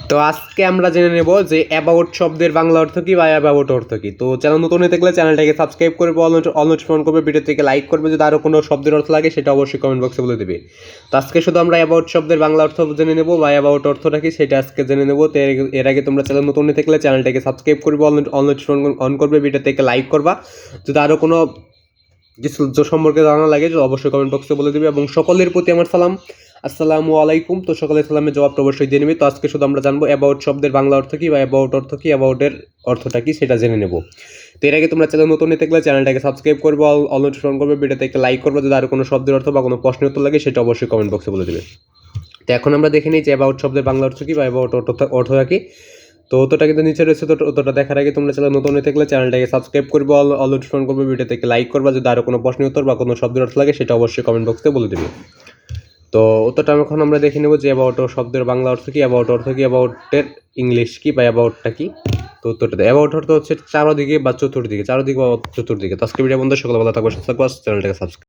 তো আজকে আমরা জেনে নেব যে অ্যাবাউট শব্দের বাংলা অর্থ কী বা অ্যাবাউট অর্থ কী। তো চ্যানেল নতুন হয়ে থাকলে চ্যানেলটাকে সাবস্ক্রাইব করবে, অল নোটিফিকেশন করবে, ভিডিও থেকে লাইক করবে। যদি আরও কোনো শব্দের অর্থ লাগে সেটা অবশ্যই কমেন্ট বক্সে বলে দেবে। তো আজকে শুধু আমরা অ্যাবাউট শব্দের বাংলা অর্থ জেনে নেব বা অ্যাবাউট অর্থটা কি সেটা আজকে জেনে নেব। তো এর আগে তোমরা চ্যানেল নতুন হয়ে থাকলে চ্যানেলটাকে সাবস্ক্রাইব করবে, অল নোটিফিকেশন অন করবে, ভিডিও থেকে লাইক করবা। যদি আরও কোনো কিছু সম্পর্কে জানা লাগে অবশ্যই কমেন্ট বক্সে বলে দেবে। এবং সকলের প্রতি আমার সালাম, আসসালামু আলাইকুম। তো সকলের সালামের জবাবটা অবশ্যই দিয়ে নেবে। তো আজকে শুধু আমরা জানবো অ্যাবাউট শব্দের বাংলা অর্থ কী বা অ্যাবাউট অর্থ কী, অ্যাবাউটের অর্থটা কী সেটা জেনে নেব। তো এর আগে তোমরা চ্যানেল নতুন হয়ে থাকলে চ্যানেলটাকে সাবস্ক্রাইব করবে, অল নোটিফিকেশন করবে, ভিডিওতে একটা লাইক করবে। যদি আর কোনো শব্দের অর্থ বা কোনো প্রশ্নের উত্তর লাগে সেটা অবশ্যই কমেন্ট বক্সে বলে দেবে। তো এখন আমরা দেখে নিই যে অ্যাবাউট শব্দের বাংলা অর্থ কী বা অ্যাবাউট অর্থটা কী। তো অতটা কিন্তু নিচে রয়েছে। তো অতটা দেখার আগে তোমরা চ্যানেল নতুন হয়ে থাকলে চ্যানেলটাকে সাবস্ক্রাইব করবে, অল নোটিফিকেশন করবে, ভিডিওতে একটা লাইক করবে। যদি আরও কোনো প্রশ্নের উত্তর বা কোনো শব্দের অর্থ লাগে সেটা অবশ্যই কমেন্ট বক্সে বলে দেবে। তো অতটা এখন আমরা দেখে নেব যে অ্যাবাউট শব্দের বাংলা অর্থ কী, অ্যাবাউট অর্থ কী, অ্যাবাউটের ইংলিশ কী বা অ্যাবাউটটা কী। তো উত্তরটা অ্যাবাউট অর্থ হচ্ছে চারদিকে বা চতুর্দিকে, চারদিকে বা চতুর্দিকে। তো আজকে ভিডিও বন্ধু, সকলে ভালো থাকবে, সুস্থ থাকবে, চ্যানেলটাকে সাবস্ক্রাইব।